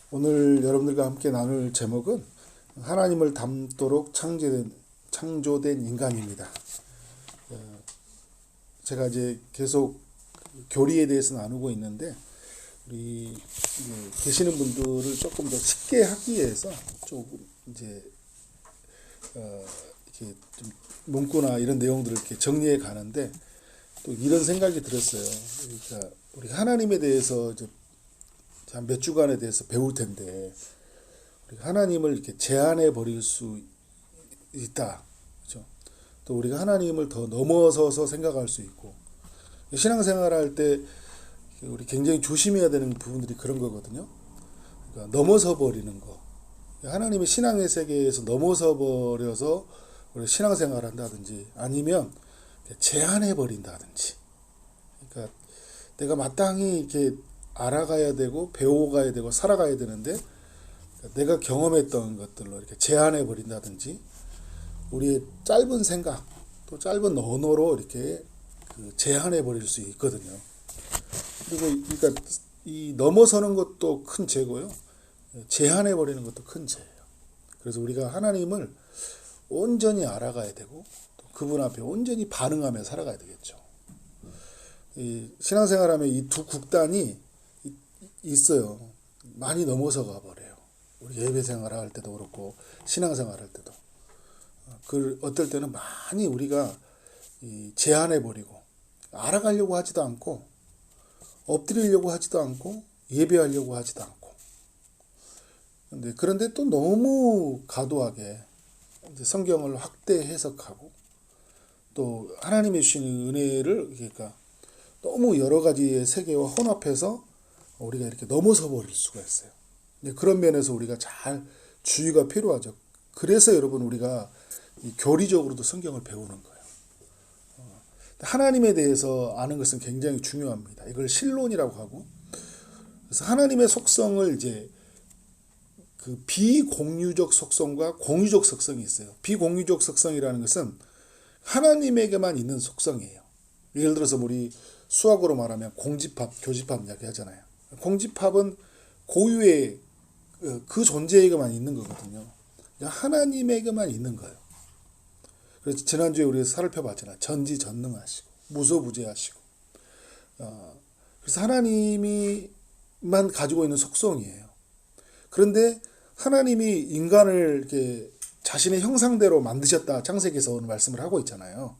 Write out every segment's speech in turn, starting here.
오늘 여러분들과 함께 나눌 제목은 하나님을 닮도록 창조된 인간입니다. 제가 이제 계속 교리에 대해서 나누고 있는데 우리 계시는 분들을 조금 더 쉽게 하기 위해서 조금 이제 이렇게 좀 문구나 이런 내용들을 이렇게 정리해 가는데 또 이런 생각이 들었어요. 그러니까 우리 하나님에 대해서 이제 한 몇 주간에 대해서 배울 텐데 우리가 하나님을 이렇게 제한해 버릴 수 있다. 그렇죠? 또 우리가 하나님을 더 넘어서서 생각할 수 있고 신앙생활 할 때 우리 굉장히 조심해야 되는 부분들이 그런 거거든요. 그러니까 넘어서 버리는 거. 하나님의 신앙의 세계에서 넘어서 버려서 우리 신앙생활 한다든지 아니면 제한해 버린다든지. 그러니까 내가 마땅히 이렇게 알아가야 되고 배워가야 되고 살아가야 되는데 내가 경험했던 것들로 이렇게 제한해 버린다든지 우리의 짧은 생각 또 짧은 언어로 이렇게 제한해 버릴 수 있거든요. 그리고 그러니까 이 넘어서는 것도 큰 죄고요. 제한해 버리는 것도 큰 죄예요. 그래서 우리가 하나님을 온전히 알아가야 되고 또 그분 앞에 온전히 반응하며 살아가야 되겠죠. 이 신앙생활하면 이 두 극단이 있어요. 많이 넘어서 가버려요. 우리 예배생활 할 때도 그렇고 신앙생활 할 때도 어떨 때는 많이 우리가 제한해버리고 알아가려고 하지도 않고 엎드리려고 하지도 않고 예배하려고 하지도 않고 그런데 또 너무 과도하게 성경을 확대 해석하고 또 하나님이 주시는 은혜를 그러니까 너무 여러 가지의 세계와 혼합해서 우리가 이렇게 넘어서 버릴 수가 있어요. 그런 면에서 우리가 잘 주의가 필요하죠. 그래서 여러분 우리가 교리적으로도 성경을 배우는 거예요. 하나님에 대해서 아는 것은 굉장히 중요합니다. 이걸 신론이라고 하고 그래서 하나님의 속성을 이제 그 비공유적 속성과 공유적 속성이 있어요. 비공유적 속성이라는 것은 하나님에게만 있는 속성이에요. 예를 들어서 우리 수학으로 말하면 공집합, 교집합 이야기하잖아요. 공집합은 고유의 그 존재에게만 있는 거거든요. 하나님에게만 있는 거예요. 그래서 지난주에 우리가 살펴봤잖아요. 전지전능하시고 무소부재하시고 그래서 하나님이만 가지고 있는 속성이에요. 그런데 하나님이 인간을 이렇게 자신의 형상대로 만드셨다. 창세기에서 오늘 말씀을 하고 있잖아요.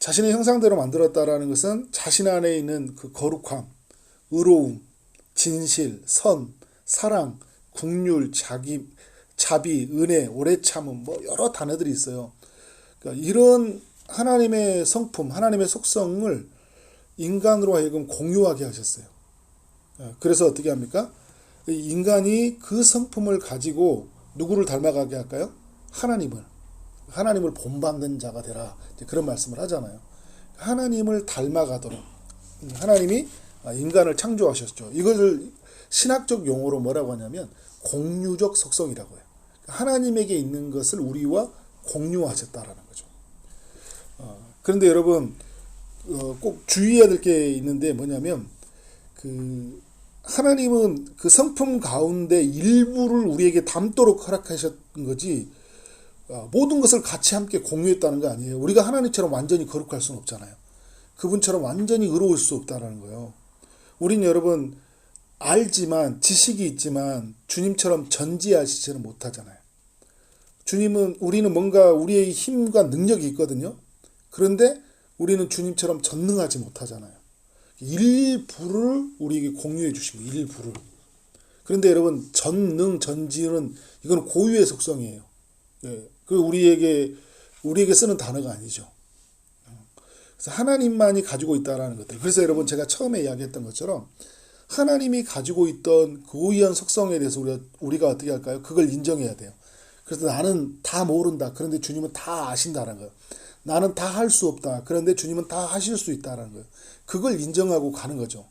자신의 형상대로 만들었다라는 것은 자신 안에 있는 그 거룩함, 의로움, 진실, 선, 사랑, 긍휼, 자비, 은혜, 오래 참음 뭐 여러 단어들이 있어요. 그러니까 이런 하나님의 성품, 하나님의 속성을 인간으로 하여금 공유하게 하셨어요. 그래서 어떻게 합니까? 인간이 그 성품을 가지고 누구를 닮아가게 할까요? 하나님을 본받는 자가 되라. 그런 말씀을 하잖아요. 하나님을 닮아가도록 하나님이 인간을 창조하셨죠. 이것을 신학적 용어로 뭐라고 하냐면 공유적 속성이라고 해요. 하나님에게 있는 것을 우리와 공유하셨다라는 거죠. 그런데 여러분 꼭 주의해야 될 게 있는데 뭐냐면 하나님은 그 성품 가운데 일부를 우리에게 담도록 허락하셨던 거지 모든 것을 같이 함께 공유했다는 거 아니에요. 우리가 하나님처럼 완전히 거룩할 수는 없잖아요. 그분처럼 완전히 의로울 수 없다는 거예요. 우린 여러분 알지만 지식이 있지만 주님처럼 전지하시지는 못하잖아요. 우리는 뭔가 우리의 힘과 능력이 있거든요. 그런데 우리는 주님처럼 전능하지 못하잖아요. 일부를 우리에게 공유해 주신 거예요. 일부를. 그런데 여러분 전능, 전지는 이건 고유의 속성이에요. 그 우리에게 쓰는 단어가 아니죠. 그래서 하나님만이 가지고 있다라는 것들. 그래서 여러분 제가 처음에 이야기했던 것처럼 하나님이 가지고 있던 고유한 속성에 대해서 우리가 어떻게 할까요? 그걸 인정해야 돼요. 그래서 나는 다 모른다. 그런데 주님은 다 아신다는 거예요. 나는 다 할 수 없다. 그런데 주님은 다 하실 수 있다는 거예요. 그걸 인정하고 가는 거죠.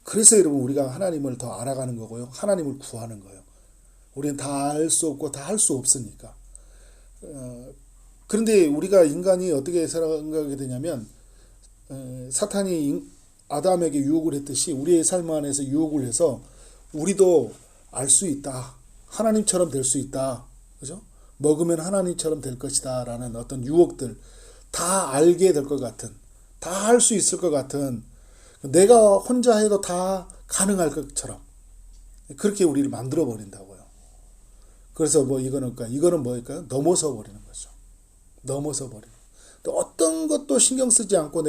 그래서 여러분 우리가 하나님을 더 알아가는 거고요. 하나님을 구하는 거예요. 우리는 다 알 수 없고 다 할 수 없으니까. 그런데 우리가 인간이 어떻게 생각하게 되냐면 사탄이 아담에게 유혹을 했듯이 우리의 삶 안에서 유혹을 해서 우리도 알 수 있다. 하나님처럼 될 수 있다. 그죠? 먹으면 하나님처럼 될 것이다. 라는 어떤 유혹들 다 알게 될 것 같은, 다 할 수 있을 것 같은, 내가 혼자 해도 다 가능할 것처럼 그렇게 우리를 만들어 버린다고요. 그래서 이거는 뭐일까요? 넘어서 버리는 거죠. 넘어서 버리는. 또 어떤 것도 신경 쓰지 않고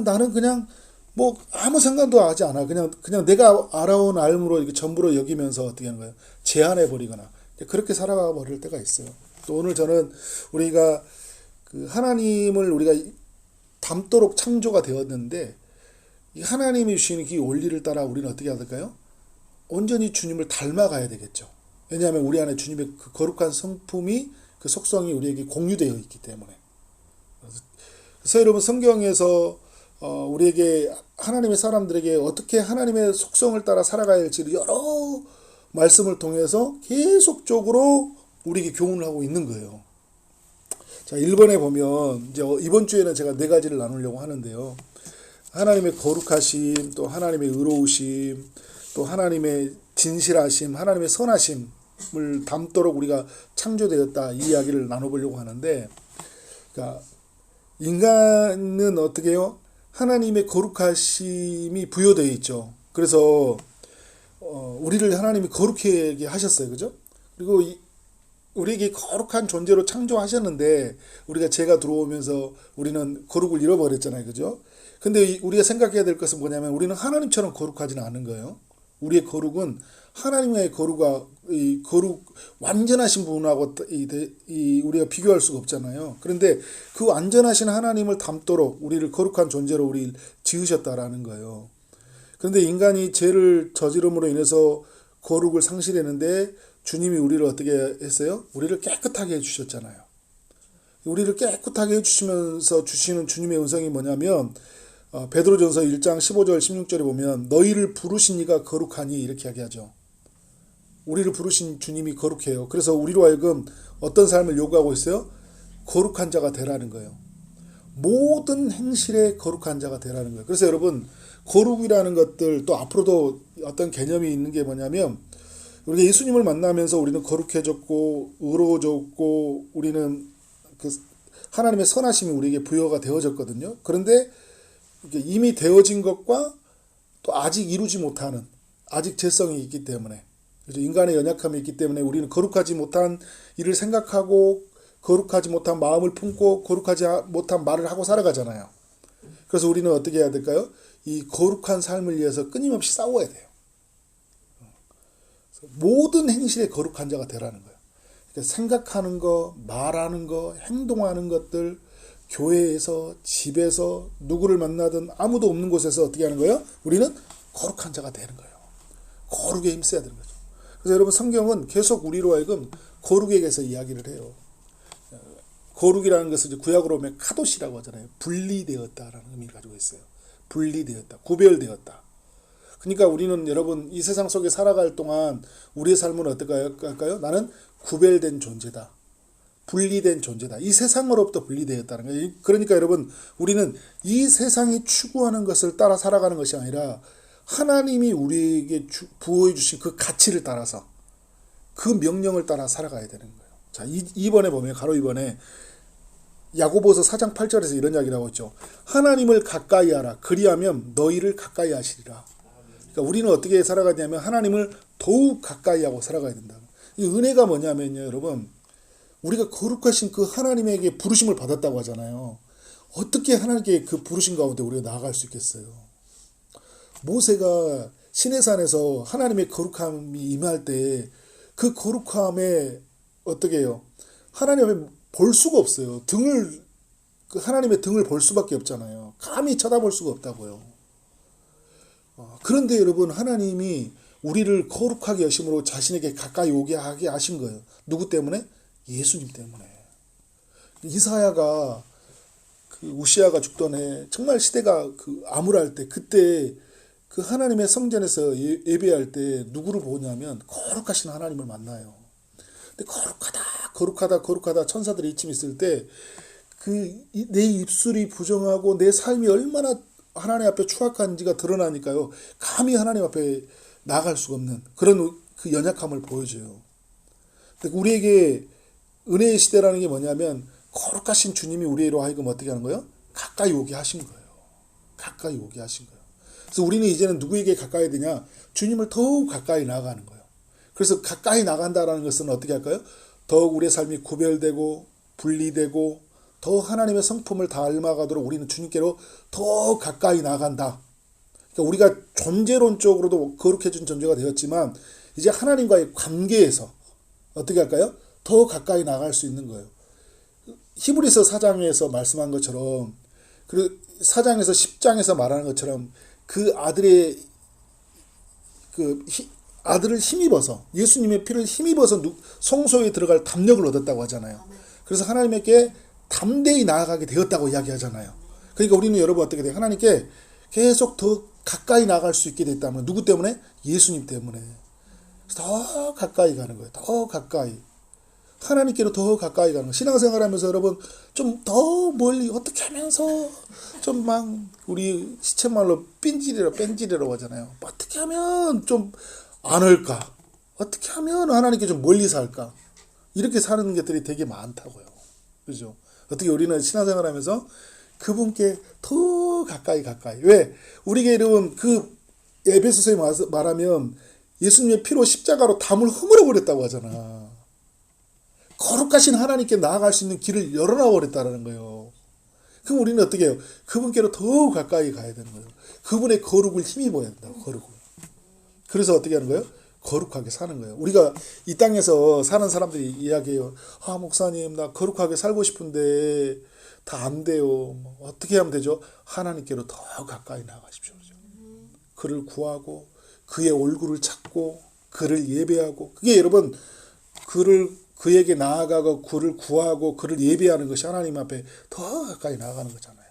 나는 그냥 뭐 아무 생각도 하지 않아. 그냥 내가 알아온 알므로 이게 전부로 여기면서 어떻게 하는 거예요? 제한해 버리거나 그렇게 살아가 버릴 때가 있어요. 또 오늘 저는 우리가 그 하나님을 우리가 닮도록 창조가 되었는데 이 하나님이 주시는 이 원리를 따라 우리는 어떻게 해야 될까요? 온전히 주님을 닮아가야 되겠죠. 왜냐하면 우리 안에 주님의 그 거룩한 성품이, 그 속성이 우리에게 공유되어 있기 때문에. 그래서 여러분 성경에서 우리에게, 하나님의 사람들에게 어떻게 하나님의 속성을 따라 살아가야 할지를 여러 말씀을 통해서 계속적으로 우리에게 교훈을 하고 있는 거예요. 자, 1번에 보면 이제 이번 주에는 제가 4가지를 나누려고 하는데요. 하나님의 거룩하심, 또 하나님의 의로우심, 또 하나님의 진실하심, 하나님의 선하심을 담도록 우리가 창조되었다, 이 이야기를 나눠보려고 하는데, 그러니까 인간은 어떻게 해요? 하나님의 거룩하심이 부여되어 있죠. 그래서 우리를 하나님이 거룩하게 하셨어요. 그죠? 그리고 우리에게 거룩한 존재로 창조하셨는데 우리가 죄가 들어오면서 우리는 거룩을 잃어버렸잖아요. 그죠? 근데 우리가 생각해야 될 것은 뭐냐면 우리는 하나님처럼 거룩하지는 않은 거예요. 우리의 거룩은 하나님의 거룩 완전하신 분하고 우리가 비교할 수가 없잖아요. 그런데 그 완전하신 하나님을 닮도록 우리를 거룩한 존재로 우리를 지으셨다라는 거예요. 그런데 인간이 죄를 저지름으로 인해서 거룩을 상실했는데 주님이 우리를 어떻게 했어요? 우리를 깨끗하게 해주셨잖아요. 우리를 깨끗하게 해주시면서 주시는 주님의 은성이 뭐냐면 베드로전서 1장 15절 16절에 보면 너희를 부르신 이가 거룩하니 이렇게 이야기하죠. 우리를 부르신 주님이 거룩해요. 그래서 우리로 하여금 어떤 삶을 요구하고 있어요? 거룩한 자가 되라는 거예요. 모든 행실에 거룩한 자가 되라는 거예요. 그래서 여러분 거룩이라는 것들, 또 앞으로도 어떤 개념이 있는 게 뭐냐면 우리가 예수님을 만나면서 우리는 거룩해졌고 의로워졌고 우리는 그 하나님의 선하심이 우리에게 부여가 되어졌거든요. 그런데 이미 되어진 것과 또 아직 이루지 못하는, 아직 죄성이 있기 때문에, 그래서 인간의 연약함이 있기 때문에 우리는 거룩하지 못한 일을 생각하고 거룩하지 못한 마음을 품고 거룩하지 못한 말을 하고 살아가잖아요. 그래서 우리는 어떻게 해야 될까요? 이 거룩한 삶을 위해서 끊임없이 싸워야 돼요. 모든 행실에 거룩한 자가 되라는 거예요. 그러니까 생각하는 거, 말하는 거, 행동하는 것들, 교회에서, 집에서, 누구를 만나든 아무도 없는 곳에서 어떻게 하는 거예요? 우리는 거룩한 자가 되는 거예요. 거룩에 힘써야 되는 거죠. 그래서 여러분 성경은 계속 우리로 하여금 거룩에 대해서 이야기를 해요. 거룩이라는 것을 이제 구약으로 보면 카도시라고 하잖아요. 분리되었다라는 의미를 가지고 있어요. 분리되었다, 구별되었다. 그러니까 우리는 여러분 이 세상 속에 살아갈 동안 우리의 삶은 어떨까요? 나는 구별된 존재다. 분리된 존재다. 이 세상으로부터 분리되었다는 거예요. 그러니까 여러분 우리는 이 세상이 추구하는 것을 따라 살아가는 것이 아니라 하나님이 우리에게 부어해 주신 그 가치를 따라서 그 명령을 따라 살아가야 되는 거예요. 자, 2번에 보면 가로 2번에 야고보서 4장 8절에서 이런 이야기를 하고 있죠. 하나님을 가까이 하라. 그리하면 너희를 가까이 하시리라. 그러니까 우리는 어떻게 살아가냐면 하나님을 더욱 가까이 하고 살아가야 된다. 이 은혜가 뭐냐면요, 여러분. 우리가 거룩하신 그 하나님에게 부르심을 받았다고 하잖아요. 어떻게 하나님께 그 부르심 가운데 우리가 나아갈 수 있겠어요? 모세가 시내산에서 하나님의 거룩함이 임할 때 그 거룩함에 어떻게 해요? 하나님을 볼 수가 없어요. 하나님의 등을 볼 수밖에 없잖아요. 감히 쳐다볼 수가 없다고요. 그런데 여러분 하나님이 우리를 거룩하게 하심으로 자신에게 가까이 오게 하게 하신 거예요. 누구 때문에? 예수님 때문에. 이사야가 그 우시아가 죽던 해 정말 시대가 그 암울할 때 그때 그 하나님의 성전에서 예배할 때 누구를 보냐면 거룩하신 하나님을 만나요. 근데 거룩하다 천사들이 이쯤 있을 때 그 내 입술이 부정하고 내 삶이 얼마나 하나님 앞에 추악한지가 드러나니까요. 감히 하나님 앞에 나아갈 수가 없는 그런 그 연약함을 보여줘요. 우리에게 은혜의 시대라는 게 뭐냐면 거룩하신 주님이 우리로 하여금 어떻게 하는 거예요? 가까이 오게 하신 거예요. 가까이 오게 하신 거예요. 그래서 우리는 이제는 누구에게 가까이 되냐? 주님을 더욱 가까이 나아가는 거예요. 그래서 가까이 나간다라는 것은 어떻게 할까요? 더욱 우리의 삶이 구별되고 분리되고 더 하나님의 성품을 닮아가도록 우리는 주님께로 더 가까이 나간다. 그러니까 우리가 존재론적으로도 거룩해진 존재가 되었지만 이제 하나님과의 관계에서 어떻게 할까요? 더 가까이 나갈 수 있는 거예요. 히브리서 4장에서 말씀한 것처럼 그리고 4장에서 10장에서 말하는 것처럼 그 아들의 아들을 힘입어서 예수님의 피를 힘입어서 성소에 들어갈 담력을 얻었다고 하잖아요. 그래서 하나님께 담대히 나아가게 되었다고 이야기하잖아요. 그러니까 우리는 여러분 어떻게 돼요? 하나님께 계속 더 가까이 나갈 수 있게 됐다면 누구 때문에? 예수님 때문에. 더 가까이 가는 거예요. 더 가까이. 하나님께로 더 가까이 가는 거예요. 신앙생활하면서 여러분 좀 더 멀리 어떻게 하면서 좀 막 우리 시쳇말로 뺀질이라고 하잖아요. 어떻게 하면 좀 안 할까? 어떻게 하면 하나님께 좀 멀리 살까? 이렇게 사는 것들이 되게 많다고요. 그죠? 어떻게 우리는 신앙생활하면서 그분께 더 가까이. 왜? 우리에게 이런 그 에베소서에 말하면 예수님의 피로 십자가로 담을 허물어 버렸다고 하잖아. 거룩하신 하나님께 나아갈 수 있는 길을 열어놔 버렸다는 거예요. 그럼 우리는 어떻게 해요? 그분께로 더 가까이 가야 되는 거예요. 그분의 거룩을 힘입어야 된다고, 거룩을. 그래서 어떻게 하는 거예요? 거룩하게 사는 거예요. 우리가 이 땅에서 사는 사람들이 이야기해요. 아, 목사님, 나 거룩하게 살고 싶은데 다 안 돼요. 어떻게 하면 되죠? 하나님께로 더 가까이 나가십시오. 그를 구하고 그의 얼굴을 찾고 그를 예배하고 그게 여러분 그에게 나아가고 그를 구하고 그를 예배하는 것이 하나님 앞에 더 가까이 나아가는 거잖아요.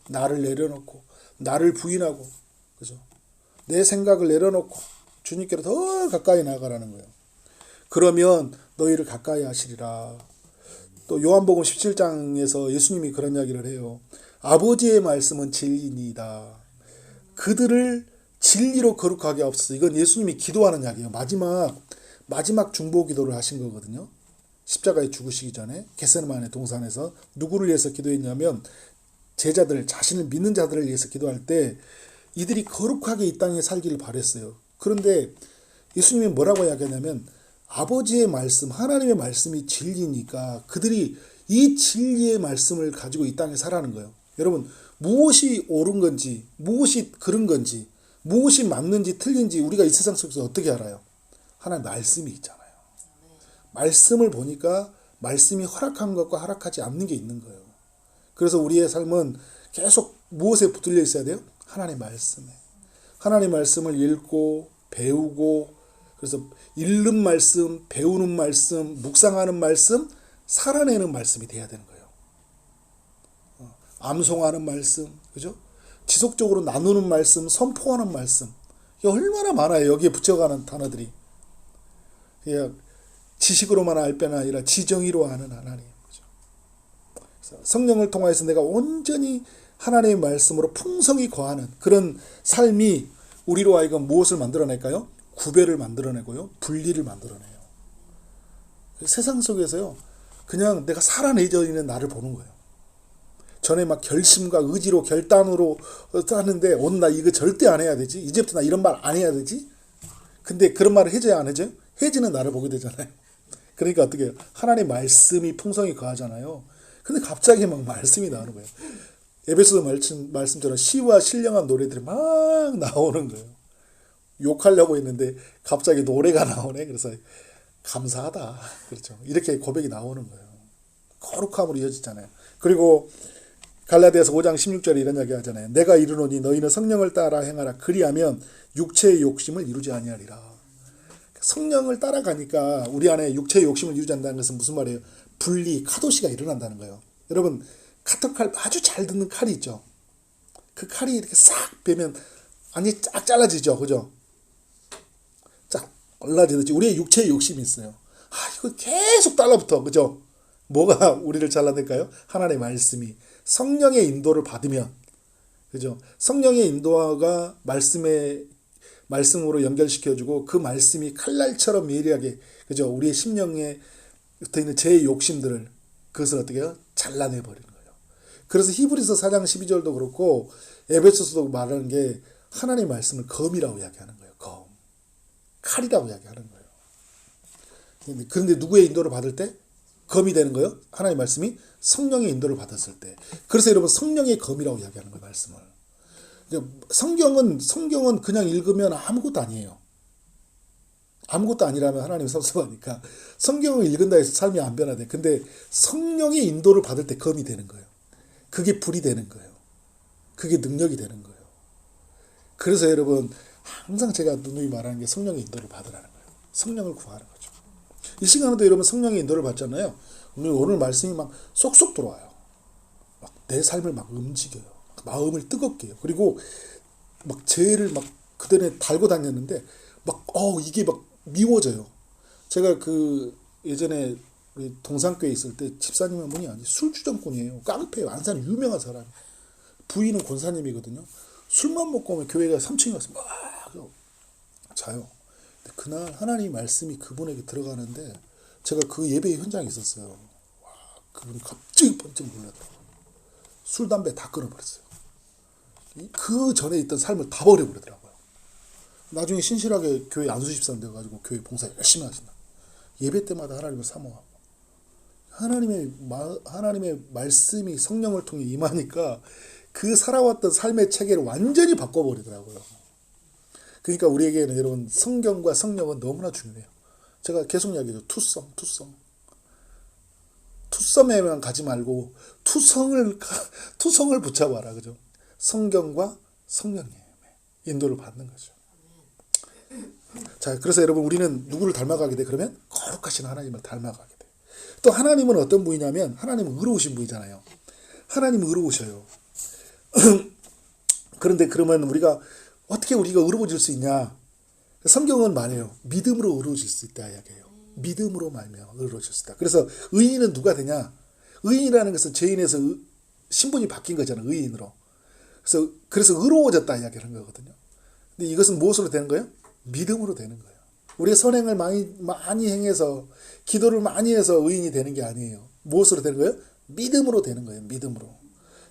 나를 내려놓고 나를 부인하고 그죠? 내 생각을 내려놓고 주님께로 더 가까이 나아가라는 거예요. 그러면 너희를 가까이 하시리라. 또 요한복음 17장에서 예수님이 그런 이야기를 해요. 아버지의 말씀은 진리니이다. 그들을 진리로 거룩하게 하옵소서. 이건 예수님이 기도하는 이야기예요. 마지막 중보 기도를 하신 거거든요. 십자가에 죽으시기 전에 겟세마네 동산에서 누구를 위해서 기도했냐면 제자들, 자신을 믿는 자들을 위해서 기도할 때 이들이 거룩하게 이 땅에 살기를 바랬어요. 그런데 예수님이 뭐라고 이야기하냐면 아버지의 말씀, 하나님의 말씀이 진리니까 그들이 이 진리의 말씀을 가지고 이 땅에 살아가는 거예요. 여러분, 무엇이 옳은 건지, 무엇이 그른 건지, 무엇이 맞는지 틀린지 우리가 이 세상 속에서 어떻게 알아요? 하나님 말씀이 있잖아요. 말씀을 보니까 말씀이 허락한 것과 허락하지 않는 게 있는 거예요. 그래서 우리의 삶은 계속 무엇에 붙들려 있어야 돼요? 하나님의 말씀에. 하나님의 말씀을 읽고 배우고 그래서 읽는 말씀, 배우는 말씀, 묵상하는 말씀, 살아내는 말씀이 돼야 되는 거예요. 암송하는 말씀, 그죠? 지속적으로 나누는 말씀, 선포하는 말씀. 이게 얼마나 많아요. 여기에 붙여가는 단어들이. 지식으로만 알 뿐 아니라 지정의로 아는 하나님. 그죠? 성령을 통해서 내가 온전히 하나님의 말씀으로 풍성히 거하는 그런 삶이 우리로 하여금 무엇을 만들어낼까요? 구별을 만들어내고요. 분리를 만들어내요. 세상 속에서요. 그냥 내가 살아내져 있는 나를 보는 거예요. 전에 막 결심과 의지로 결단으로 하는데 오늘 나 이거 절대 안 해야 되지. 이제부터 나 이런 말 안 해야 되지. 근데 그런 말을 해줘야 안 해줘요? 해지는 나를 보게 되잖아요. 그러니까 어떻게 해요? 하나님의 말씀이 풍성히 거하잖아요. 근데 갑자기 막 말씀이 나오는 거예요. 에베소서 말씀처럼 시와 신령한 노래들이 막 나오는 거예요. 욕하려고 했는데 갑자기 노래가 나오네. 그래서 감사하다. 그렇죠. 이렇게 고백이 나오는 거예요. 거룩함으로 이어지잖아요. 그리고 갈라디아서 5장 16절에 이런 이야기 하잖아요. 내가 이르노니 너희는 성령을 따라 행하라. 그리하면 육체의 욕심을 이루지 아니하리라. 성령을 따라가니까 우리 안에 육체의 욕심을 이루지 않는다는 것은 무슨 말이에요? 분리, 카도시가 일어난다는 거예요. 여러분 카터칼 아주 잘 듣는 칼이 있죠. 그 칼이 이렇게 싹 베면 아니 쫙 잘라지죠. 그죠? 쫙 잘라지듯이 우리의 육체의 욕심이 있어요. 아, 이거 계속 달라붙어. 그죠? 뭐가 우리를 잘라낼까요? 하나님의 말씀이 성령의 인도를 받으면 그죠? 성령의 인도가 말씀에 말씀으로 연결시켜주고 그 말씀이 칼날처럼 예리하게 그죠? 우리의 심령에 붙어 있는 제 욕심들을 그것을 어떻게 해요? 잘라내버리는 거예요. 그래서 히브리서 4장 12절도 그렇고 에베소서도 말하는 게 하나님의 말씀을 검이라고 이야기하는 거예요. 검. 칼이라고 이야기하는 거예요. 그런데 누구의 인도를 받을 때? 검이 되는 거예요. 하나님의 말씀이 성령의 인도를 받았을 때. 그래서 여러분 성령의 검이라고 이야기하는 거예요. 말씀을. 성경은 그냥 읽으면 아무것도 아니에요. 아무것도 아니라면 하나님 섭섭하니까 성경을 읽는다 해서 삶이 안 변화돼. 근데 성령의 인도를 받을 때 검이 되는 거예요. 그게 불이 되는 거예요. 그게 능력이 되는 거예요. 그래서 여러분 항상 제가 누누이 말하는 게 성령의 인도를 받으라는 거예요. 성령을 구하는 거죠. 이 시간에도 여러분 성령의 인도를 받잖아요. 오늘 말씀이 막 쏙쏙 들어와요. 막 내 삶을 막 움직여요. 마음을 뜨겁게 해요. 그리고 막 죄를 막 그전에 달고 다녔는데 막 이게 막 미워져요. 제가 그 예전에 우리 동산교회 있을 때 집사님의 분이 아니 술주정꾼이에요. 깡패예요. 안산 유명한 사람. 부인은 권사님이거든요. 술만 먹고 오면 교회가 3층에 와서 막 자요. 근데 그날 하나님 말씀이 그분에게 들어가는데 제가 그 예배 현장에 있었어요. 와, 그분이 갑자기 번쩍 놀라더라고요. 술, 담배 다 끊어버렸어요. 그 전에 있던 삶을 다 버려버리더라고요. 나중에 신실하게 교회 안수집사님 돼가지고 교회 봉사 열심히 하신다. 예배 때마다 하나님을 사모하고 하나님의 말씀이 성령을 통해 임하니까 그 살아왔던 삶의 체계를 완전히 바꿔버리더라고요. 그러니까 우리에게는 여러분 성경과 성령은 너무나 중요해요. 제가 계속 이야기해요. 투썸에만 가지 말고 투성을 붙잡아라. 그죠? 성경과 성령님의 인도를 받는 거죠. 자, 그래서 여러분 우리는 누구를 닮아가게 돼? 그러면 거룩하신 하나님을 닮아가게 돼. 또 하나님은 어떤 분이냐면 하나님은 의로우신 분이잖아요. 하나님은 의로우셔요. 그런데 그러면 어떻게 우리가 의로워질 수 있냐? 성경은 말해요. 믿음으로 의로워질 수 있다 이야기해요. 믿음으로 말미암아 의로워질 수 있다. 그래서 의인은 누가 되냐? 의인이라는 것은 죄인에서 신분이 바뀐 거잖아요. 의인으로. 그래서 의로워졌다 이야기를 한 거거든요. 근데 이것은 무엇으로 되는 거예요? 믿음으로 되는 거예요. 우리의 선행을 많이 행해서 기도를 많이 해서 의인이 되는 게 아니에요. 무엇으로 되는 거예요? 믿음으로 되는 거예요.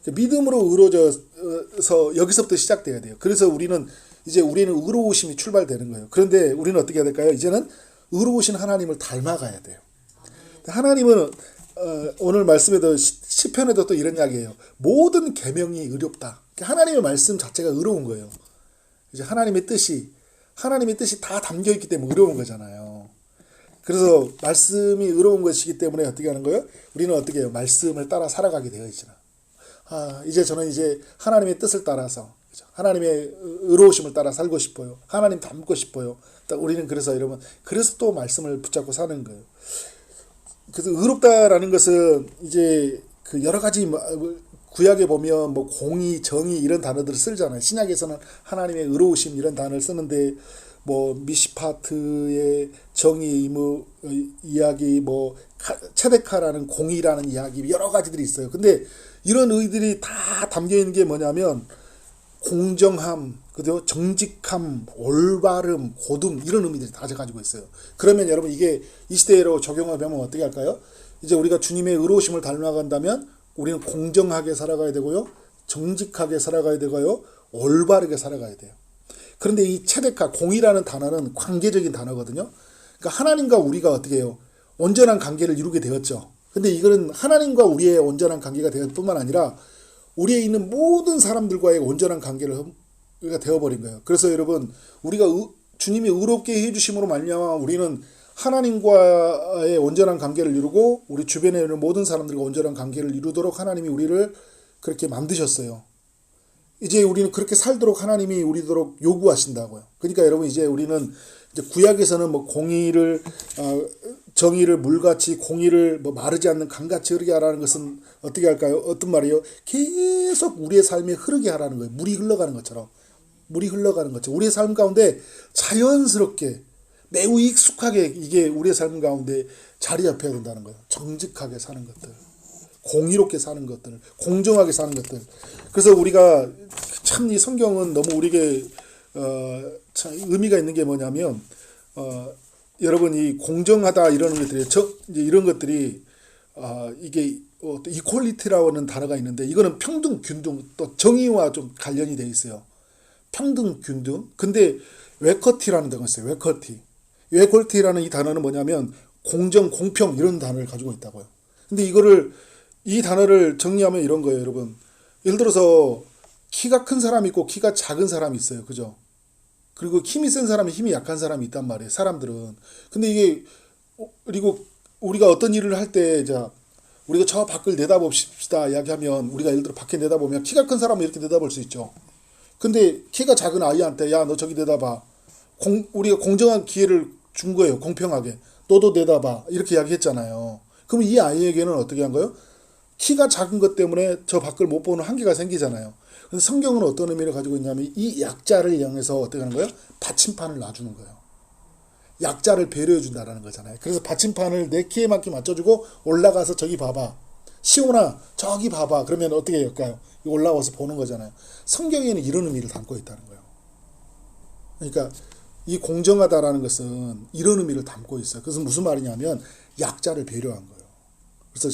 믿음으로 의로워져서 여기서부터 시작돼야 돼요. 그래서 우리는 의로우심이 출발되는 거예요. 그런데 우리는 어떻게 해야 될까요? 이제는 의로우신 하나님을 닮아가야 돼요. 하나님은 오늘 말씀에도 시편에도 또 이런 이야기예요. 모든 계명이 의롭다. 하나님의 말씀 자체가 의로운 거예요. 이제 하나님의 뜻이 다 담겨 있기 때문에 의로운 거잖아요. 그래서 말씀이 의로운 것이기 때문에 어떻게 하는 거예요? 우리는 어떻게 해요? 말씀을 따라 살아가게 되어 있잖아. 저는 하나님의 뜻을 따라서 하나님의 의로우심을 따라 살고 싶어요. 하나님 닮고 싶어요. 우리는 그래서 또 말씀을 붙잡고 사는 거예요. 그래서 의롭다라는 것은 그 여러 가지 구약에 보면 공의, 정의 이런 단어들을 쓰잖아요. 신약에서는 하나님의 의로우심 이런 단어를 쓰는데 미시파트의 정의, 이야기, 체데카라는 공의라는 이야기 여러 가지들이 있어요. 근데 이런 의들이 다 담겨 있는 게 뭐냐면 공정함, 그죠? 정직함, 올바름, 고둠 이런 의미들이 다 가지고 있어요. 그러면 여러분 이게 이 시대로 적용하면 어떻게 할까요? 이제 우리가 주님의 의로우심을 닮아간다면 우리는 공정하게 살아가야 되고요. 정직하게 살아가야 되고요. 올바르게 살아가야 돼요. 그런데 이 체데카, 공의라는 단어는 관계적인 단어거든요. 그러니까 하나님과 우리가 어떻게 해요? 온전한 관계를 이루게 되었죠. 근데 이거는 하나님과 우리의 온전한 관계가 될 뿐만 아니라 우리에 있는 모든 사람들과의 온전한 관계가 되어버린 거예요. 그래서 여러분 우리가 주님이 의롭게 해주심으로 말미암아 우리는 하나님과의 온전한 관계를 이루고 우리 주변에 있는 모든 사람들과 온전한 관계를 이루도록 하나님이 우리를 그렇게 만드셨어요. 이제 우리는 그렇게 살도록 하나님이 우리도록 요구하신다고요. 그러니까 여러분 우리는 구약에서는 공의를 정의를 물같이 공의를 마르지 않는 강같이 흐르게 하라는 것은 어떻게 할까요? 어떤 말이에요? 계속 우리의 삶에 흐르게 하라는 거예요. 물이 흘러가는 것처럼. 우리의 삶 가운데 자연스럽게 매우 익숙하게 이게 우리의 삶 가운데 자리 잡혀야 된다는 거예요. 정직하게 사는 것들, 공의롭게 사는 것들, 공정하게 사는 것들. 그래서 우리가 참 이 성경은 너무 우리에게 참 의미가 있는 게 뭐냐면 여러분 이 공정하다 이런 것들이 이제 이런 것들이 이게 또 이퀄리티라고 하는 단어가 있는데 이거는 평등, 균등, 또 정의와 좀 관련이 돼 있어요. 평등, 균등. 근데 웨커티라는 단어가 있어요. 웨커티. 웨퀄티라는 이 단어는 뭐냐면 공정, 공평 이런 단어를 가지고 있다고요. 근데 이 단어를 정리하면 이런 거예요, 여러분. 예를 들어서 키가 큰 사람이 있고 키가 작은 사람이 있어요. 그죠? 그리고 힘이 센 사람이 힘이 약한 사람이 있단 말이에요. 사람들은. 근데 이게 그리고 우리가 어떤 일을 할 때 우리가 저 밖을 내다봅시다 이야기하면 우리가 예를 들어 밖에 내다보면 키가 큰 사람은 이렇게 내다볼 수 있죠. 근데 키가 작은 아이한테 야, 너 저기 내다봐. 우리가 공정한 기회를 준 거예요. 공평하게. 너도 내다봐. 이렇게 이야기했잖아요. 그럼 이 아이에게는 어떻게 한 거예요? 키가 작은 것 때문에 저 밖을 못 보는 한계가 생기잖아요. 근데 성경은 어떤 의미를 가지고 있냐면 이 약자를 이용해서 어떻게 하는 거예요? 받침판을 놔주는 거예요. 약자를 배려해 준다라는 거잖아요. 그래서 받침판을 내 키에 맞게 맞춰주고 올라가서 저기 봐봐. 시온아 저기 봐봐. 그러면 어떻게 할까요? 올라와서 보는 거잖아요. 성경에는 이런 의미를 담고 있다는 거예요. 그러니까 이 공정하다라는 것은 이런 의미를 담고 있어요. 그래서 무슨 말이냐면 약자를 배려한 거예요. 그래서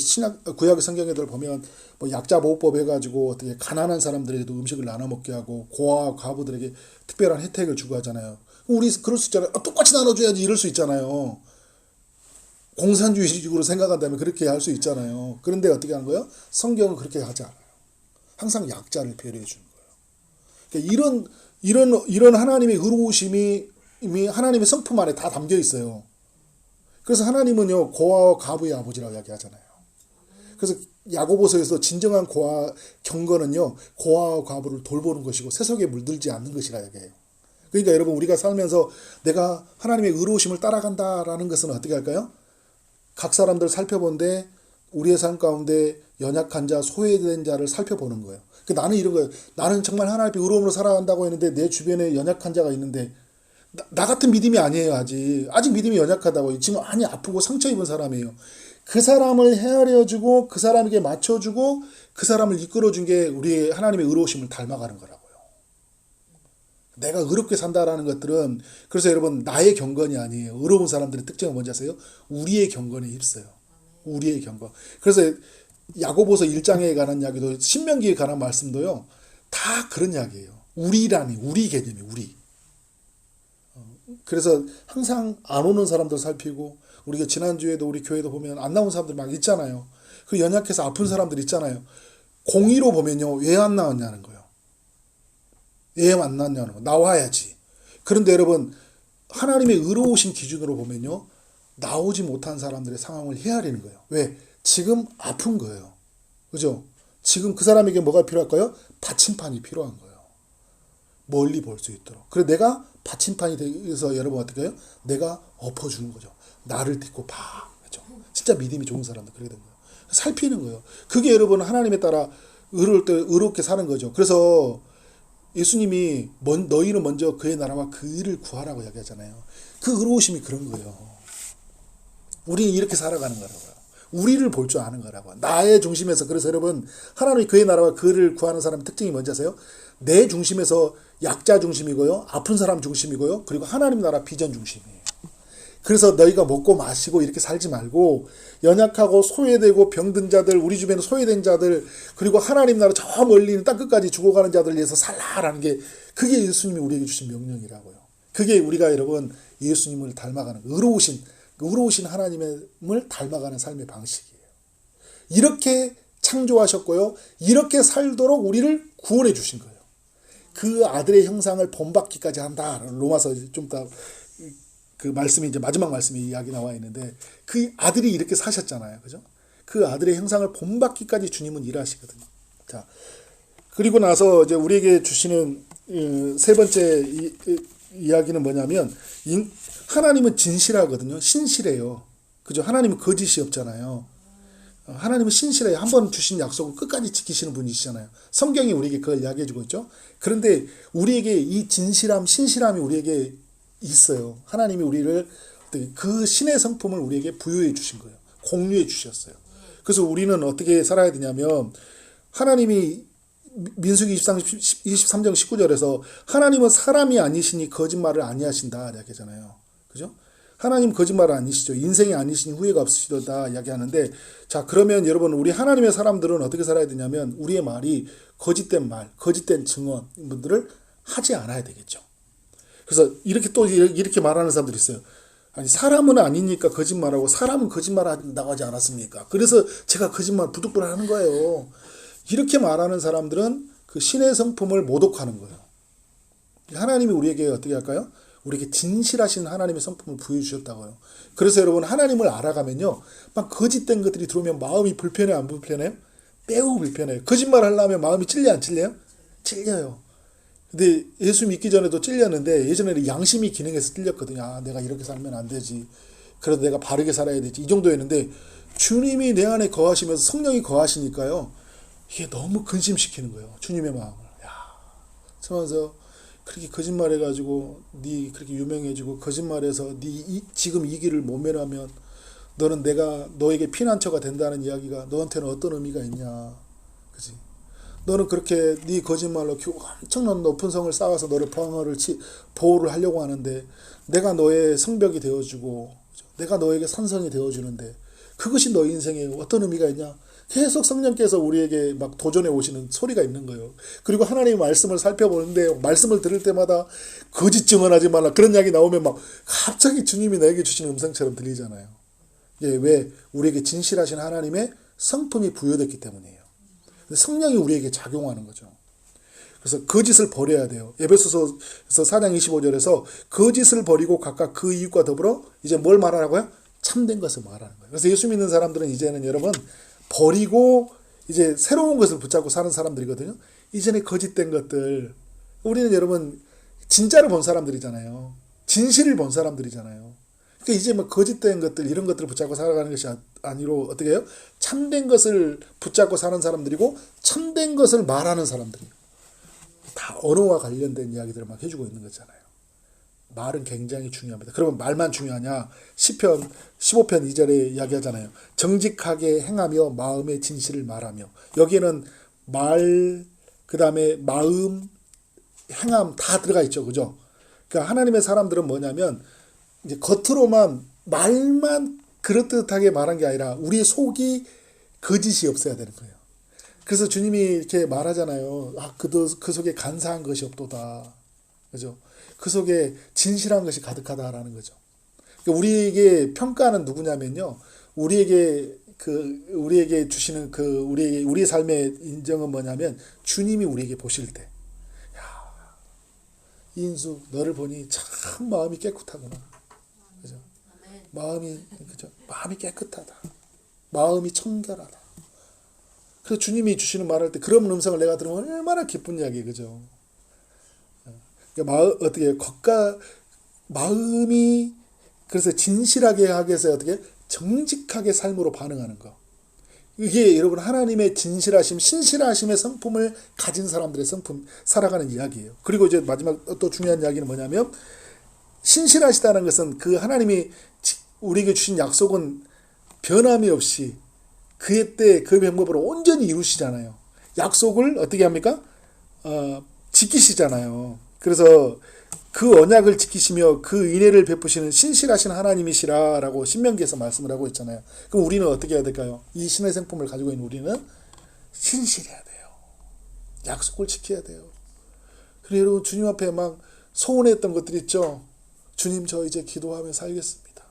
구약의 성경에들 보면 뭐 약자 보호법 해가지고 어떻게 가난한 사람들에게도 음식을 나눠 먹게 하고 고아와 과부들에게 특별한 혜택을 주고 하잖아요. 우리 그럴 수 있잖아요. 똑같이 나눠줘야지 이럴 수 있잖아요. 공산주의식으로 생각한다면 그렇게 할 수 있잖아요. 그런데 어떻게 하는 거예요? 성경은 그렇게 하지 않아요. 항상 약자를 배려해 주는 거예요. 그러니까 이런 하나님의 의로우심이 이미 하나님의 성품 안에 다 담겨 있어요. 그래서 하나님은요 고아와 과부의 아버지라고 이야기하잖아요. 그래서 야고보서에서 진정한 경건은요 고아와 과부를 돌보는 것이고 세속에 물들지 않는 것이라 이야기해요. 그러니까 여러분 우리가 살면서 내가 하나님의 의로우심을 따라간다라는 것은 어떻게 할까요? 각 사람들 살펴본데 우리의 삶 가운데 연약한 자, 소외된 자를 살펴보는 거예요. 나는 이런 거예요. 나는 정말 하나님의 의로움으로 살아간다고 했는데 내 주변에 연약한 자가 있는데 나 같은 믿음이 아니에요. 아직 믿음이 연약하다고. 지금 많이 아프고 상처 입은 사람이에요. 그 사람을 헤아려주고 그 사람에게 맞춰주고 그 사람을 이끌어준 게 우리의 하나님의 의로우심을 닮아가는 거라고요. 내가 의롭게 산다라는 것들은 그래서 여러분 나의 경건이 아니에요. 의로운 사람들의 특징은 뭔지 아세요? 우리의 경건에 힘써요. 우리의 경건. 그래서 야고보서 1장에 관한 이야기도 신명기에 관한 말씀도요. 다 그런 이야기예요. 우리 개념이 우리. 그래서 항상 안 오는 사람들 살피고 우리가 지난주에도 우리 교회도 보면 안 나온 사람들 막 있잖아요. 그 연약해서 아픈 사람들 있잖아요. 공의로 보면요. 왜 안 나왔냐는 거예요. 왜 안 나왔냐는 거. 나와야지. 그런데 여러분 하나님의 의로우신 기준으로 보면요. 나오지 못한 사람들의 상황을 헤아리는 거예요. 왜? 지금 아픈 거예요. 그죠? 지금 그 사람에게 뭐가 필요할까요? 받침판이 필요한 거예요. 멀리 볼 수 있도록. 그래서 내가 받침판이 되어서 여러분 어떻게 해요? 내가 엎어주는 거죠. 나를 딛고 봐. 그죠? 진짜 믿음이 좋은 사람들 그렇게 된 거예요. 살피는 거예요. 그게 여러분 하나님에 따라 의롭게 사는 거죠. 그래서 예수님이 너희는 먼저 그의 나라와 그 일을 구하라고 이야기하잖아요. 그 의로우심이 그런 거예요. 우리는 이렇게 살아가는 거라고요. 우리를 볼 줄 아는 거라고. 나의 중심에서. 그래서 여러분 하나님이 그의 나라와 그를 구하는 사람의 특징이 뭔지 아세요? 내 중심에서 약자 중심이고요. 아픈 사람 중심이고요. 그리고 하나님 나라 비전 중심이에요. 그래서 너희가 먹고 마시고 이렇게 살지 말고 연약하고 소외되고 병든 자들, 우리 주변에 소외된 자들, 그리고 하나님 나라 저 멀리 있는 땅끝까지 죽어가는 자들을 위해서 살라라는 게 그게 예수님이 우리에게 주신 명령이라고요. 그게 우리가 여러분 예수님을 닮아가는 의로우신 하나님을 닮아가는 삶의 방식이에요. 이렇게 창조하셨고요. 이렇게 살도록 우리를 구원해 주신 거예요. 그 아들의 형상을 본받기까지 한다. 로마서 좀 이따 그 말씀이 이제 마지막 말씀이 이야기 나와 있는데 그 아들이 이렇게 사셨잖아요. 그죠? 그 아들의 형상을 본받기까지 주님은 일하시거든요. 자, 그리고 나서 이제 우리에게 주시는 세 번째 이야기는 뭐냐면 하나님은 진실하거든요. 신실해요. 그죠? 하나님은 거짓이 없잖아요. 하나님은 신실해요. 한 번 주신 약속을 끝까지 지키시는 분이시잖아요. 성경이 우리에게 그걸 이야기해주고 있죠. 그런데 우리에게 이 진실함, 신실함이 우리에게 있어요. 하나님이 우리를 그 신의 성품을 우리에게 부여해 주신 거예요. 공유해 주셨어요. 그래서 우리는 어떻게 살아야 되냐면 하나님이 민수기 23장 19절에서 하나님은 사람이 아니시니 거짓말을 아니하신다 이야기하잖아요. 그죠? 하나님 거짓말 아니시죠. 인생이 아니시니 후회가 없으시도다 이야기하는데, 자, 그러면 여러분, 우리 하나님의 사람들은 어떻게 살아야 되냐면 우리의 말이 거짓된 말, 거짓된 증언 분들을 하지 않아야 되겠죠. 그래서 이렇게 또 이렇게 말하는 사람들이 있어요. 아니, 사람은 아니니까 거짓말하고 사람은 거짓말한다고 하지 않았습니까? 그래서 제가 거짓말 부득불 하는 거예요. 이렇게 말하는 사람들은 그 신의 성품을 모독하는 거예요. 하나님이 우리에게 어떻게 할까요? 우리에게 진실하신 하나님의 성품을 부여주셨다고요. 그래서 여러분, 하나님을 알아가면요, 막 거짓된 것들이 들어오면 마음이 불편해요, 안 불편해요? 매우 불편해요. 거짓말 하려면 마음이 찔려, 안 찔려요? 찔려요. 근데 예수 믿기 전에도 찔렸는데, 예전에는 양심이 기능해서 찔렸거든요. 아, 내가 이렇게 살면 안 되지. 그래도 내가 바르게 살아야 되지. 이 정도였는데, 주님이 내 안에 거하시면서 성령이 거하시니까요, 이게 너무 근심시키는 거예요. 주님의 마음을. 야, 그러면서 그렇게 거짓말해가지고 네 그렇게 유명해지고 거짓말해서 네 지금 이 길을 못 면하면 너는 내가 너에게 피난처가 된다는 이야기가 너한테는 어떤 의미가 있냐, 그지? 너는 그렇게 네 거짓말로 엄청난 높은 성을 쌓아서 너를 보호를 하려고 하는데 내가 너의 성벽이 되어주고 내가 너에게 산성이 되어주는데 그것이 너 인생에 어떤 의미가 있냐? 계속 성령께서 우리에게 막 도전해 오시는 소리가 있는 거예요. 그리고 하나님의 말씀을 살펴보는데 말씀을 들을 때마다 거짓 증언하지 말라 그런 이야기 나오면 막 갑자기 주님이 나에게 주시는 음성처럼 들리잖아요. 예, 왜? 우리에게 진실하신 하나님의 성품이 부여됐기 때문이에요. 성령이 우리에게 작용하는 거죠. 그래서 거짓을 버려야 돼요. 에베소서 4장 25절에서 거짓을 버리고 각각 그 이웃과 더불어 이제 뭘 말하라고요? 참된 것을 말하는 거예요. 그래서 예수 믿는 사람들은 이제는 여러분 버리고 이제 새로운 것을 붙잡고 사는 사람들이거든요. 이전에 거짓된 것들, 우리는 여러분 진짜를 본 사람들이잖아요. 진실을 본 사람들이잖아요. 그러니까 이제 뭐 거짓된 것들 이런 것들을 붙잡고 살아가는 것이 아니로 어떻게 해요? 참된 것을 붙잡고 사는 사람들이고 참된 것을 말하는 사람들이에요. 다 언어와 관련된 이야기들을 막 해주고 있는 거잖아요. 말은 굉장히 중요합니다. 그러면 말만 중요하냐? 시편 15편 2절에 이야기하잖아요. 정직하게 행하며 마음의 진실을 말하며. 여기에는 말, 그 다음에 마음, 행함 다 들어가 있죠. 그죠? 그러니까 하나님의 사람들은 뭐냐면 이제 겉으로만 말만 그럴듯하게 말한 게 아니라 우리의 속이 거짓이 없어야 되는 거예요. 그래서 주님이 이렇게 말하잖아요. 아, 그 속에 간사한 것이 없도다. 그죠? 그 속에 진실한 것이 가득하다라는 거죠. 그러니까 우리에게 평가는 누구냐면요. 우리에게 주시는 우리의 삶의 인정은 뭐냐면 주님이 우리에게 보실 때. 야, 이인수 너를 보니 참 마음이 깨끗하구나. 그죠? 마음이 깨끗하다. 마음이 청결하다. 그래서 주님이 주시는 말할 때 그런 음성을 내가 들으면 얼마나 기쁜 이야기, 그죠? 어떻게 마음이 그래서 진실하게 하기 위해서 어떻게 정직하게 삶으로 반응하는 거. 이게 여러분 하나님의 진실하심, 신실하심의 성품을 가진 사람들의 성품 살아가는 이야기예요. 그리고 이제 마지막 또 중요한 이야기는 뭐냐면 신실하시다는 것은 그 하나님이 우리에게 주신 약속은 변함이 없이 그의 때 그 방법으로 온전히 이루시잖아요. 약속을 어떻게 합니까? 지키시잖아요. 그래서 그 언약을 지키시며 그 은혜를 베푸시는 신실하신 하나님이시라라고 신명기에서 말씀을 하고 있잖아요. 그럼 우리는 어떻게 해야 될까요? 이 신의 성품을 가지고 있는 우리는 신실해야 돼요. 약속을 지켜야 돼요. 그리고 여러분 주님 앞에 막 소원했던 것들 있죠. 주님 저 이제 기도하며 살겠습니다.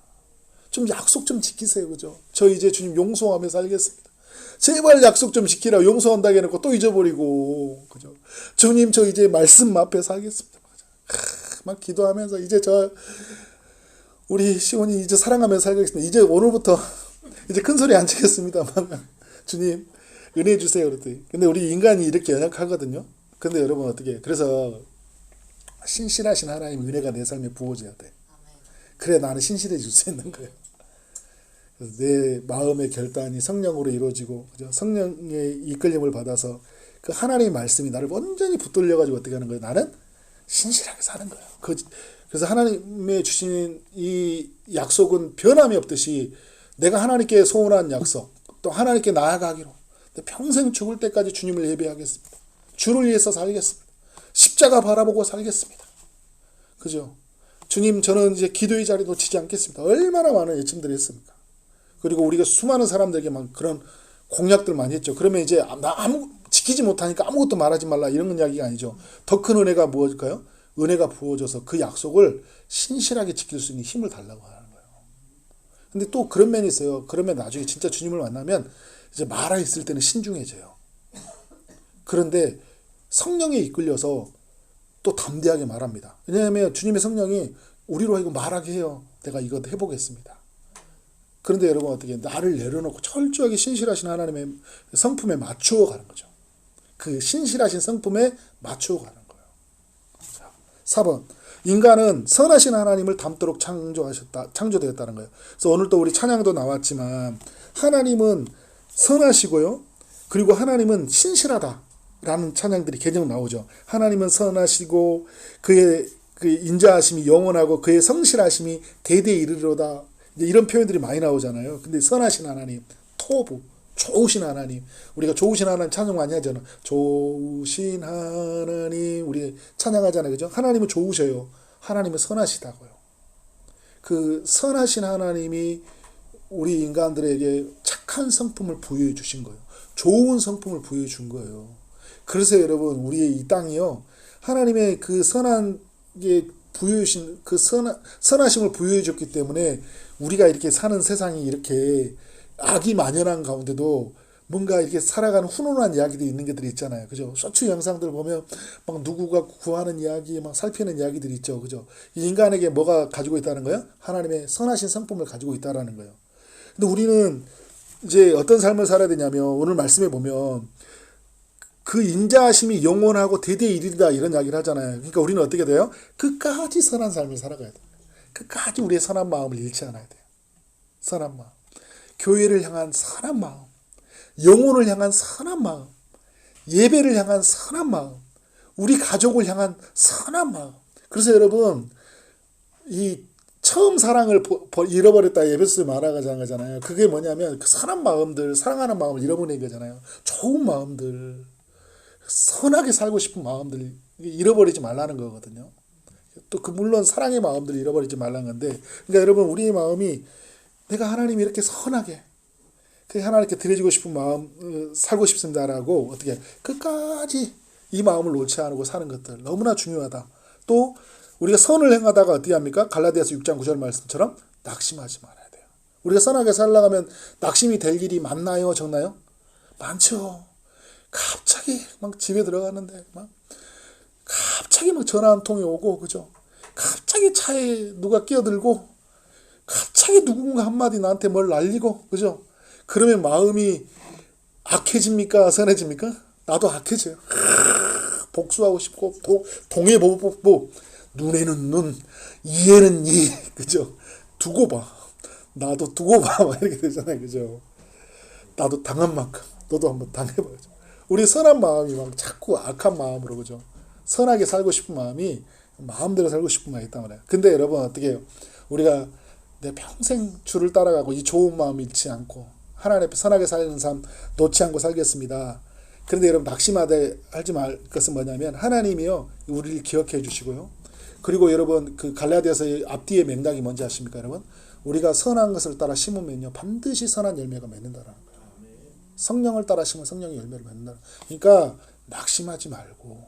좀 약속 좀 지키세요. 그죠? 저 이제 주님 용서하며 살겠습니다. 제발 약속 좀 지키라. 용서한다고 해놓고 또 잊어버리고. 그죠? 주님 저 이제 말씀 앞에 살겠습니다. 막 기도하면서 이제 우리 시온이 이제 사랑하며 살겠습니다. 이제 오늘부터 이제 큰 소리 안 치겠습니다만 주님 은혜 주세요. 그랬더니. 근데 우리 인간이 이렇게 연약하거든요. 근데 여러분 어떻게 그래서 신실하신 하나님 은혜가 내 삶에 부어져야 돼. 그래 나는 신실해질 수 있는 거예요. 내 마음의 결단이 성령으로 이루어지고 그죠? 성령의 이끌림을 받아서 그 하나님의 말씀이 나를 온전히 붙들려가지고 어떻게 하는 거예요? 나는 신실하게 사는 거예요. 그래서 하나님의 주신 이 약속은 변함이 없듯이 내가 하나님께 소원한 약속 또 하나님께 나아가기로 평생 죽을 때까지 주님을 예배하겠습니다. 주를 위해서 살겠습니다. 십자가 바라보고 살겠습니다. 그죠? 주님, 저는 이제 기도의 자리 놓치지 않겠습니다. 얼마나 많은 예침들이 했습니까? 그리고 우리가 수많은 사람들에게 막 그런 공약들 많이 했죠. 그러면 이제 지키지 못하니까 아무것도 말하지 말라 이런 이야기가 아니죠. 더 큰 은혜가 무엇일까요? 은혜가 부어져서 그 약속을 신실하게 지킬 수 있는 힘을 달라고 하는 거예요. 근데 또 그런 면이 있어요. 그러면 나중에 진짜 주님을 만나면 이제 말하있을 때는 신중해져요. 그런데 성령에 이끌려서 또 담대하게 말합니다. 왜냐하면 주님의 성령이 우리로 하여금 말하게 해요. 내가 이거 해보겠습니다. 그런데 여러분 어떻게 나를 내려놓고 철저하게 신실하신 하나님의 성품에 맞추어 가는 거죠. 그 신실하신 성품에 맞추어 가는 거예요. 자, 4번. 인간은 선하신 하나님을 닮도록 창조되었다는 거예요. 그래서 오늘 또 우리 찬양도 나왔지만 하나님은 선하시고요. 그리고 하나님은 신실하다라는 찬양들이 계속 나오죠. 하나님은 선하시고 그의 그 인자하심이 영원하고 그의 성실하심이 대대에 이르리로다. 이런 표현들이 많이 나오잖아요. 근데 선하신 하나님, 토부, 좋으신 하나님. 우리가 좋으신 하나님 찬양 많이 하잖아요. 좋으신 하나님 우리 찬양하잖아요. 그죠? 하나님은 좋으셔요. 하나님은 선하시다고요. 그 선하신 하나님이 우리 인간들에게 착한 성품을 부여해 주신 거예요. 좋은 성품을 부여해 준 거예요. 그래서 여러분 우리의 이 땅이요. 하나님의 그 선한 게 부여하신 그 선하심을 부여해 줬기 때문에 우리가 이렇게 사는 세상이 이렇게 악이 만연한 가운데도 뭔가 이렇게 살아가는 훈훈한 이야기들이 있는 것들이 있잖아요. 그죠? 쇼츠 영상들 보면 막 누구가 구하는 이야기, 막 살피는 이야기들이 있죠. 그죠? 인간에게 뭐가 가지고 있다는 거예요? 하나님의 선하신 성품을 가지고 있다라는 거예요. 근데 우리는 이제 어떤 삶을 살아야 되냐면 오늘 말씀에 보면 그 인자하심이 영원하고 대대에 이르리다 이런 이야기를 하잖아요. 그러니까 우리는 어떻게 돼요? 끝까지 선한 삶을 살아가야 돼요. 끝까지 우리의 선한 마음을 잃지 않아야 돼요. 선한 마음. 교회를 향한 선한 마음. 영혼을 향한 선한 마음. 예배를 향한 선한 마음. 우리 가족을 향한 선한 마음. 그래서 여러분 이 처음 사랑을 잃어버렸다 에베소서에 말하잖아요. 그게 뭐냐면 그 선한 마음들, 사랑하는 마음을 잃어버린 거잖아요. 좋은 마음들, 선하게 살고 싶은 마음들 잃어버리지 말라는 거거든요. 또 그 물론 사랑의 마음들을 잃어버리지 말라는 건데, 그러니까 여러분 우리의 마음이 내가 하나님이 이렇게 선하게 그 하나님께 드려지고 싶은 마음 살고 싶습니다라고 어떻게 끝까지 이 마음을 놓지 않고 사는 것들 너무나 중요하다. 또 우리가 선을 행하다가 어떻게 합니까? 갈라디아서 6장 9절 말씀처럼 낙심하지 말아야 돼요. 우리가 선하게 살아가면 낙심이 될 일이 많나요? 적나요? 많죠. 갑자기 막 집에 들어갔는데 막 갑자기 막 전화 한 통이 오고 그죠? 갑자기 차에 누가 끼어들고 갑자기 누군가 한마디 나한테 뭘 날리고 그죠? 그러면 마음이 악해집니까? 선해집니까? 나도 악해져요. 복수하고 싶고 동해보복보 눈에는 눈, 이에는 이, 그죠? 두고 봐. 나도 두고 봐. 막 이렇게 되잖아요. 그죠? 나도 당한 만큼 너도 한번 당해봐야죠. 우리 선한 마음이 막 자꾸 악한 마음으로, 그죠? 선하게 살고 싶은 마음이 마음대로 살고 싶은 마음이 있단 말이에요. 근데 여러분, 어떻게 해요? 우리가 내 평생 주를 따라가고 이 좋은 마음 잃지 않고 하나님 앞에 선하게 사는 삶 놓지 않고 살겠습니다. 그런데 여러분, 낙심하지 말 것은 뭐냐면 하나님이요, 우리를 기억해 주시고요. 그리고 여러분, 그 갈라디아서의 앞뒤의 맥락이 뭔지 아십니까, 여러분? 우리가 선한 것을 따라 심으면요, 반드시 선한 열매가 맺는다라는 거예요. 성령을 따라 심으면 성령의 열매를 맺는다. 그러니까 낙심하지 말고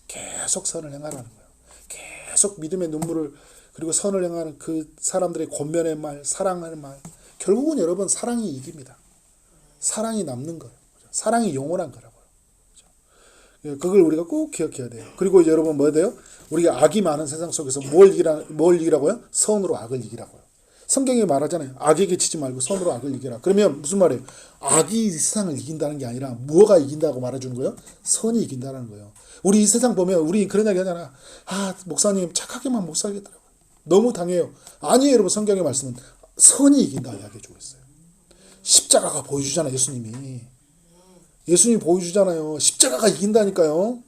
계속 선을 행하라는 거예요. 계속 믿음의 눈물을 그리고 선을 행하는 그 사람들의 권면의 말, 사랑하는 말. 결국은 여러분, 사랑이 이깁니다. 사랑이 남는 거예요. 사랑이 영원한 거라고요. 그걸 우리가 꼭 기억해야 돼요. 그리고 여러분 뭐 돼요? 우리가 악이 많은 세상 속에서 뭘 이기라고요? 선으로 악을 이기라고요. 성경이 말하잖아요. 악에게 치지 말고 선으로 악을 이기라. 그러면 무슨 말이에요? 악이 이 세상을 이긴다는 게 아니라 무엇가 이긴다고 말해주는 거예요? 선이 이긴다는 거예요. 우리 이 세상 보면 우리 그런 이야기 하잖아. 아, 목사님 착하게만 못 살겠더라고요. 너무 당해요. 아니에요, 여러분. 성경의 말씀은 선이 이긴다 이야기해주고 있어요. 십자가가 보여주잖아요, 예수님이. 예수님이 보여주잖아요. 십자가가 이긴다니까요.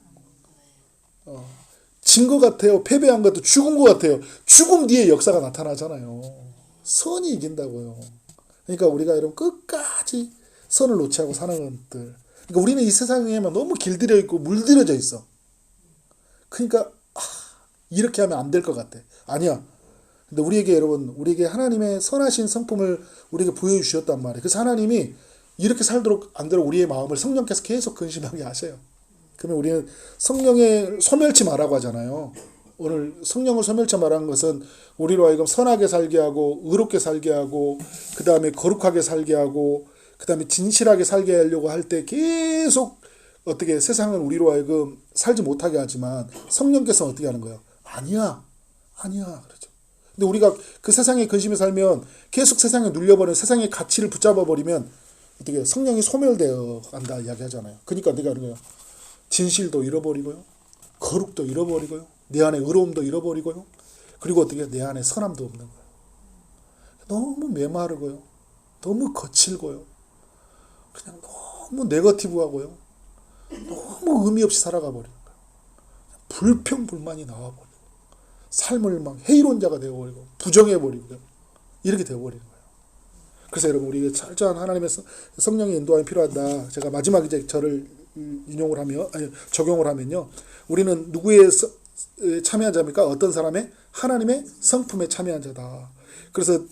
진 것 같아요. 패배한 것도 죽은 것 같아요. 죽음 뒤에 역사가 나타나잖아요. 선이 이긴다고요. 그러니까 우리가 여러분 끝까지 선을 놓지 않고 사는 것들. 그러니까 우리는 이 세상에만 너무 길들여 있고 물들여져 있어. 그러니까 이렇게 하면 안 될 것 같아. 아니야. 근데 우리에게 여러분, 우리에게 하나님의 선하신 성품을 우리에게 보여주셨단 말이에요. 그래서 하나님이 이렇게 살도록 안 되도록 우리의 마음을 성령께서 계속 근심하게 하세요. 그러면 우리는 성령의 소멸치 마라고 하잖아요. 오늘 성령을 소멸치 말한 것은 우리로 하여금 선하게 살게 하고 의롭게 살게 하고 그 다음에 거룩하게 살게 하고 그 다음에 진실하게 살게 하려고 할 때 계속 어떻게 세상은 우리로 하여금 살지 못하게 하지만 성령께서는 어떻게 하는 거예요? 아니야 그러죠. 근데 우리가 그 세상에 근심에 살면 계속 세상에 눌려버리면 세상의 가치를 붙잡아 버리면 어떻게 성령이 소멸되어 간다 이야기하잖아요. 그러니까 내가 하는 거예요. 진실도 잃어버리고요, 거룩도 잃어버리고요, 내 안에 의로움도 잃어버리고요, 그리고 어떻게 내 안에 선함도 없는 거예요. 너무 메마르고요, 너무 거칠고요, 그냥 너무 네거티브하고요, 너무 의미 없이 살아가 버리는 거예요. 불평불만이 나와버리고 삶을 막 해이론자가 되어버리고 부정해버리고요, 이렇게 되어버리는 거예요. 그래서 여러분, 우리 철저한 하나님의 성령의 인도함이 필요하다. 제가 마지막 이제 저를 적용을 하면요, 우리는 누구의 참여한 자입니까? 어떤 사람의? 하나님의 성품에 참여한 자다. 그래서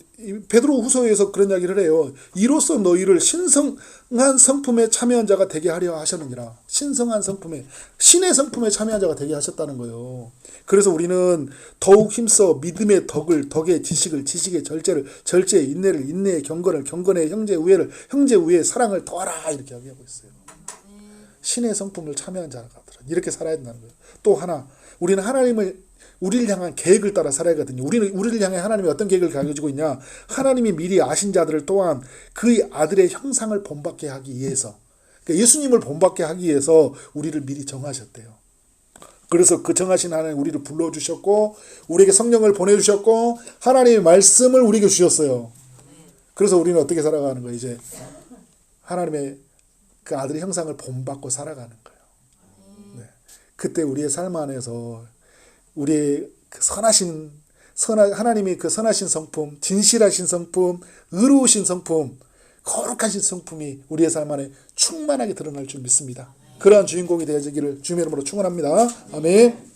베드로 후서에서 그런 이야기를 해요. 이로써 너희를 신성한 성품에 참여한 자가 되게 하려 하셨느니라. 신성한 성품에, 신의 성품에 참여한 자가 되게 하셨다는 거예요. 그래서 우리는 더욱 힘써 믿음의 덕의 지식을, 지식의 절제의 인내를, 인내의 경건을, 경건의 형제의 우애를, 형제의 우애의 사랑을 더하라. 이렇게 이야기하고 있어요. 신의 성품을 참여한 자들은 이렇게 살아야 된다는 거예요. 또 하나, 우리는 우리를 향한 계획을 따라 살아야 하거든요. 우리를 향해 하나님이 어떤 계획을 가지고 있냐? 하나님이 미리 아신 자들을 또한 그의 아들의 형상을 본받게 하기 위해서, 그러니까 예수님을 본받게 하기 위해서 우리를 미리 정하셨대요. 그래서 그 정하신 하나님 우리를 불러주셨고 우리에게 성령을 보내주셨고 하나님의 말씀을 우리에게 주셨어요. 그래서 우리는 어떻게 살아가는 거예요? 이제 하나님의 그 아들의 형상을 본받고 살아가는 거예요. 네. 그때 우리의 삶 안에서 우리의 그 하나님의 그 선하신 성품, 진실하신 성품, 의로우신 성품, 거룩하신 성품이 우리의 삶 안에 충만하게 드러날 줄 믿습니다. 그러한 주인공이 되어지기를 주님의 이름으로 축원합니다. 아멘.